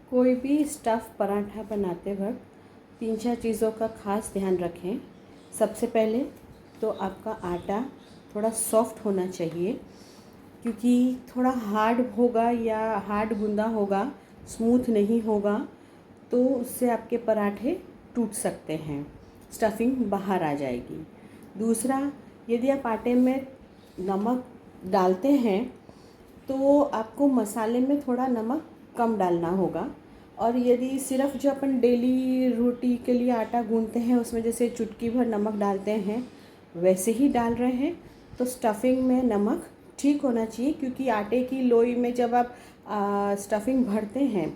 कोई भी स्टफ़ पराठा बनाते वक्त 3-4 चीज़ों का ख़ास ध्यान रखें। सबसे पहले तो आपका आटा थोड़ा सॉफ्ट होना चाहिए, क्योंकि थोड़ा हार्ड होगा या हार्ड गूंदा होगा, स्मूथ नहीं होगा, तो उससे आपके पराठे टूट सकते हैं, स्टफ़िंग बाहर आ जाएगी। दूसरा, यदि आप आटे में नमक डालते हैं तो आपको मसाले में थोड़ा नमक कम डालना होगा। और यदि सिर्फ जो अपन डेली रोटी के लिए आटा गूंथते हैं उसमें जैसे चुटकी भर नमक डालते हैं वैसे ही डाल रहे हैं, तो स्टफ़िंग में नमक ठीक होना चाहिए। क्योंकि आटे की लोई में जब आप स्टफ़िंग भरते हैं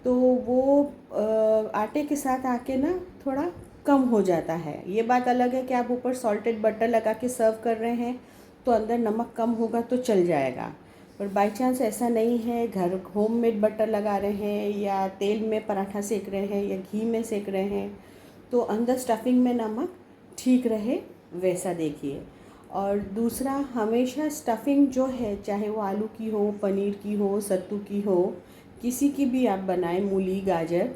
तो वो आटे के साथ आके ना थोड़ा कम हो जाता है। ये बात अलग है कि आप ऊपर सॉल्टेड बटर लगा के सर्व कर रहे हैं तो अंदर नमक कम होगा तो चल जाएगा। पर बाई चांस ऐसा नहीं है, घर होममेड बटर लगा रहे हैं या तेल में पराठा सेक रहे हैं या घी में सेक रहे हैं, तो अंदर स्टफ़िंग में नमक ठीक रहे वैसा देखिए। और दूसरा, हमेशा स्टफ़िंग जो है, चाहे वो आलू की हो, पनीर की हो, सत्तू की हो, किसी की भी आप बनाएं, मूली गाजर,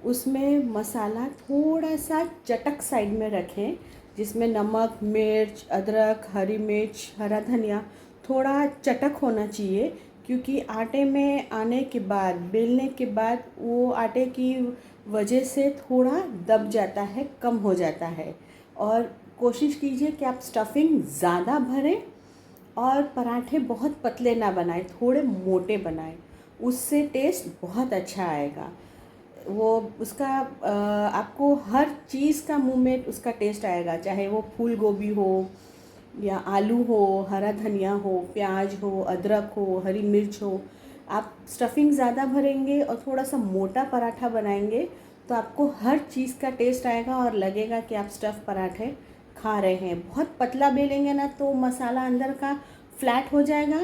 उसमें मसाला थोड़ा सा चटक साइड में रखें, जिसमें नमक, मिर्च, अदरक, हरी मिर्च, हरा धनिया थोड़ा चटक होना चाहिए। क्योंकि आटे में आने के बाद, बेलने के बाद वो आटे की वजह से थोड़ा दब जाता है, कम हो जाता है। और कोशिश कीजिए कि आप स्टफ़िंग ज़्यादा भरें और पराठे बहुत पतले ना बनाएं, थोड़े मोटे बनाएं, उससे टेस्ट बहुत अच्छा आएगा। वो उसका आपको हर चीज़ का मुंह में उसका टेस्ट आएगा, चाहे वो फूल गोभी हो या आलू हो, हरा धनिया हो, प्याज हो, अदरक हो, हरी मिर्च हो। आप स्टफ़िंग ज़्यादा भरेंगे और थोड़ा सा मोटा पराठा बनाएंगे तो आपको हर चीज़ का टेस्ट आएगा और लगेगा कि आप स्टफ़ पराठे खा रहे हैं। बहुत पतला बेलेंगे ना तो मसाला अंदर का फ्लैट हो जाएगा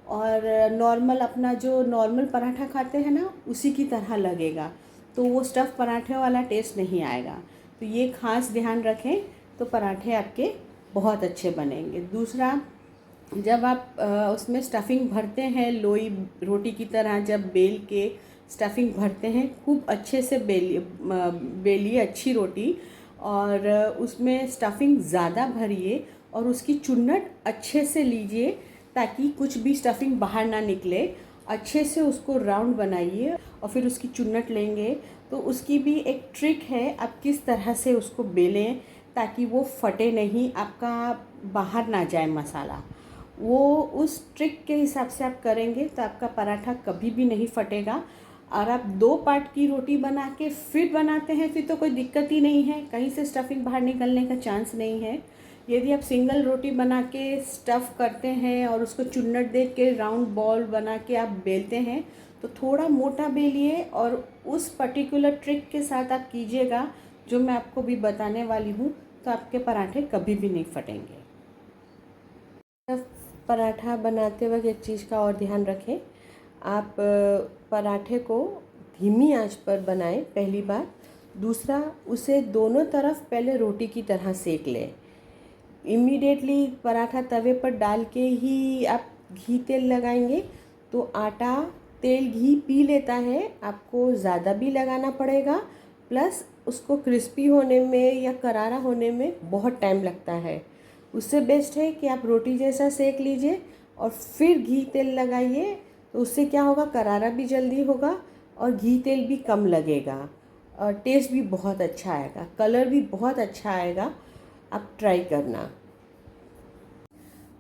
और नॉर्मल, अपना जो नॉर्मल पराठा खाते हैं ना उसी की तरह लगेगा, तो वो स्टफ़ पराठे वाला टेस्ट नहीं आएगा। तो ये ख़ास ध्यान रखें तो पराठे आपके बहुत अच्छे बनेंगे। दूसरा, जब आप उसमें स्टफ़िंग भरते हैं, लोई रोटी की तरह जब बेल के स्टफ़िंग भरते हैं, खूब अच्छे से बेलिए अच्छी रोटी, और उसमें स्टफ़िंग ज़्यादा भरिए और उसकी चुन्नट अच्छे से लीजिए ताकि कुछ भी स्टफ़िंग बाहर ना निकले। अच्छे से उसको राउंड बनाइए और फिर उसकी चुन्नट लेंगे तो उसकी भी एक ट्रिक है, आप किस तरह से उसको बेलें ताकि वो फटे नहीं, आपका बाहर ना जाए मसाला। वो उस ट्रिक के हिसाब से आप करेंगे तो आपका पराठा कभी भी नहीं फटेगा। और आप 2 पार्ट की रोटी बना के फिर बनाते हैं फिर तो कोई दिक्कत ही नहीं है, कहीं से स्टफ़िंग बाहर निकलने का चांस नहीं है। यदि आप सिंगल रोटी बना के स्टफ़ करते हैं और उसको चुन्नट दे के राउंड बॉल बना के आप बेलते हैं तो थोड़ा मोटा बेलिए और उस पर्टिकुलर ट्रिक के साथ आप कीजिएगा जो मैं आपको भी बताने वाली हूँ, तो आपके पराठे कभी भी नहीं फटेंगे। पराठा बनाते वक्त एक चीज़ का और ध्यान रखें, आप पराठे को धीमी आंच पर बनाएं पहली बार। दूसरा, उसे दोनों तरफ पहले रोटी की तरह सेक लें। इमीडिएटली पराठा तवे पर डाल के ही आप घी तेल लगाएंगे तो आटा तेल घी पी लेता है, आपको ज़्यादा भी लगाना पड़ेगा, प्लस उसको क्रिस्पी होने में या करारा होने में बहुत टाइम लगता है। उससे बेस्ट है कि आप रोटी जैसा सेक लीजिए और फिर घी तेल लगाइए, तो उससे क्या होगा, करारा भी जल्दी होगा और घी तेल भी कम लगेगा और टेस्ट भी बहुत अच्छा आएगा, कलर भी बहुत अच्छा आएगा। आप ट्राई करना।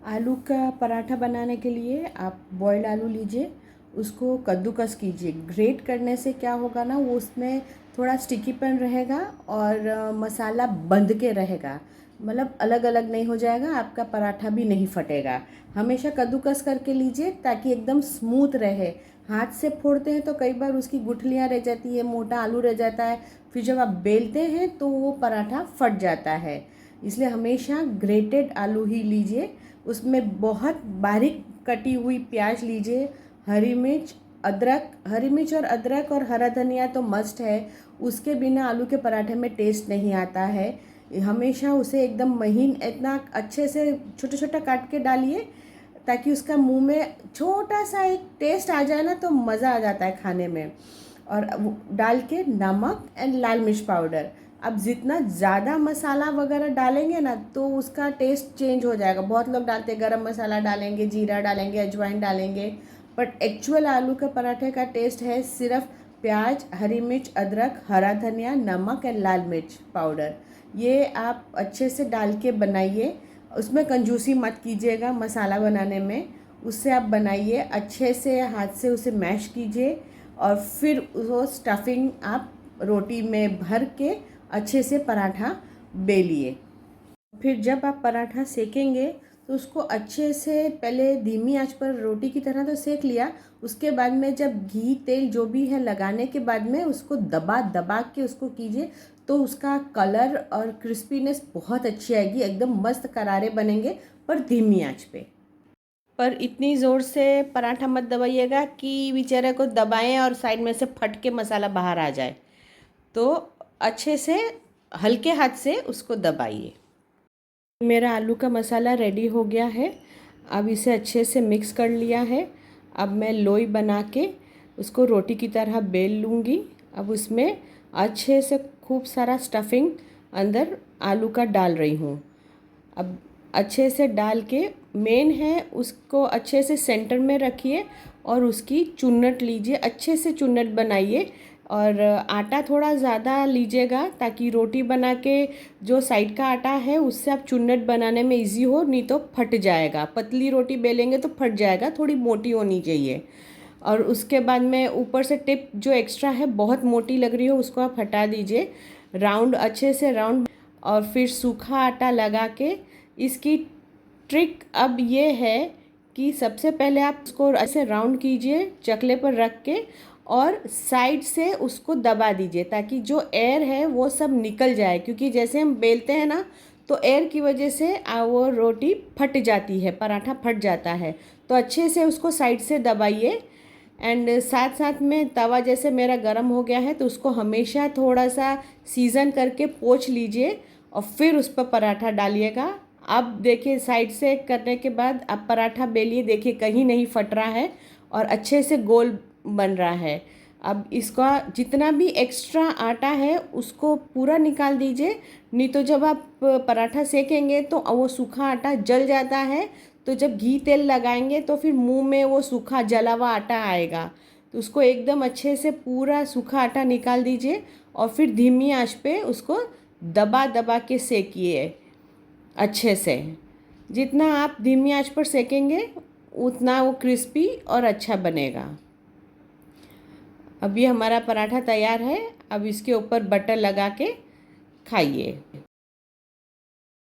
आलू का पराठा बनाने के लिए आप बॉयल्ड आलू लीजिए, उसको कद्दूकस कीजिए। ग्रेट करने से क्या होगा ना, वो उसमें थोड़ा स्टिकीपन रहेगा और मसाला बंध के रहेगा, मतलब अलग अलग नहीं हो जाएगा, आपका पराठा भी नहीं फटेगा। हमेशा कद्दूकस करके लीजिए ताकि एकदम स्मूथ रहे। हाथ से फोड़ते हैं तो कई बार उसकी गुठलियाँ रह जाती है, मोटा आलू रह जाता है, फिर जब आप बेलते हैं तो वो पराठा फट जाता है। इसलिए हमेशा ग्रेटेड आलू ही लीजिए, उसमें बहुत बारीक कटी हुई प्याज लीजिए, हरी मिर्च, अदरक, हरी मिर्च और अदरक और हरा धनिया तो मस्ट है, उसके बिना आलू के पराठे में टेस्ट नहीं आता है। हमेशा उसे एकदम महीन, इतना अच्छे से छोटा छोटा काट के डालिए ताकि उसका मुंह में छोटा सा एक टेस्ट आ जाए ना तो मज़ा आ जाता है खाने में। और वो डाल के नमक एंड लाल मिर्च पाउडर। अब जितना ज़्यादा मसाला वगैरह डालेंगे ना तो उसका टेस्ट चेंज हो जाएगा। बहुत लोग डालते हैं गरम मसाला डालेंगे, जीरा डालेंगे, अजवाइन डालेंगे, बट एक्चुअल आलू के पराठे का टेस्ट है सिर्फ प्याज, हरी मिर्च, अदरक, हरा धनिया, नमक एंड लाल मिर्च पाउडर। ये आप अच्छे से डाल के बनाइए, उसमें कंजूसी मत कीजिएगा मसाला बनाने में। उससे आप बनाइए अच्छे से, हाथ से उसे मैश कीजिए और फिर वो स्टफिंग आप रोटी में भर के अच्छे से पराठा बेलिए। फिर जब आप पराठा सेकेंगे तो उसको अच्छे से पहले धीमी आंच पर रोटी की तरह तो सेक लिया, उसके बाद में जब घी तेल जो भी है लगाने के बाद में उसको दबा दबा के उसको कीजिए तो उसका कलर और क्रिस्पीनेस बहुत अच्छी आएगी, एकदम मस्त करारे बनेंगे, पर धीमी आंच पे। पर इतनी ज़ोर से पराठा मत दबाइएगा कि बेचारे को दबाएं और साइड में से फट के मसाला बाहर आ जाए। तो अच्छे से हल्के हाथ से उसको दबाइए। मेरा आलू का मसाला रेडी हो गया है। अब इसे अच्छे से मिक्स कर लिया है। अब मैं लोई बना के उसको रोटी की तरह बेल लूँगी। अब उसमें अच्छे से खूब सारा स्टफिंग अंदर आलू का डाल रही हूँ। अब अच्छे से डाल के मेन है उसको अच्छे से सेंटर में रखिए और उसकी चुन्नट लीजिए, अच्छे से चुन्नट बनाइए और आटा थोड़ा ज़्यादा लीजिएगा ताकि रोटी बना के जो साइड का आटा है उससे आप चुन्नट बनाने में इजी हो, नहीं तो फट जाएगा। पतली रोटी बेलेंगे तो फट जाएगा, थोड़ी मोटी होनी चाहिए। और उसके बाद में ऊपर से टिप जो एक्स्ट्रा है बहुत मोटी लग रही हो उसको आप हटा दीजिए। राउंड अच्छे से राउंड और फिर सूखा आटा लगा के इसकी ट्रिक अब ये है कि सबसे पहले आप उसको ऐसे राउंड कीजिए चकले पर रख के और साइड से उसको दबा दीजिए ताकि जो एयर है वो सब निकल जाए, क्योंकि जैसे हम बेलते हैं ना तो एयर की वजह से वो रोटी फट जाती है, पराठा फट जाता है। तो अच्छे से उसको साइड से दबाइए एंड साथ साथ में तवा जैसे मेरा गर्म हो गया है तो उसको हमेशा थोड़ा सा सीज़न करके पोंछ लीजिए और फिर उस पर पराठा डालिएगा। अब देखिए साइड से करने के बाद आप पराठा बेलिए, देखिए कहीं नहीं फट रहा है और अच्छे से गोल बन रहा है। अब इसका जितना भी एक्स्ट्रा आटा है उसको पूरा निकाल दीजिए, नहीं तो जब आप पराठा सेकेंगे तो वो सूखा आटा जल जाता है, तो जब घी तेल लगाएंगे तो फिर मुंह में वो सूखा जला हुआ आटा आएगा। तो उसको एकदम अच्छे से पूरा सूखा आटा निकाल दीजिए और फिर धीमी आंच पे उसको दबा दबा के सेकिए अच्छे से। जितना आप धीमी आंच पर सेकेंगे उतना वो क्रिस्पी और अच्छा बनेगा। अभी हमारा पराठा तैयार है, अब इसके ऊपर बटर लगा के खाइए।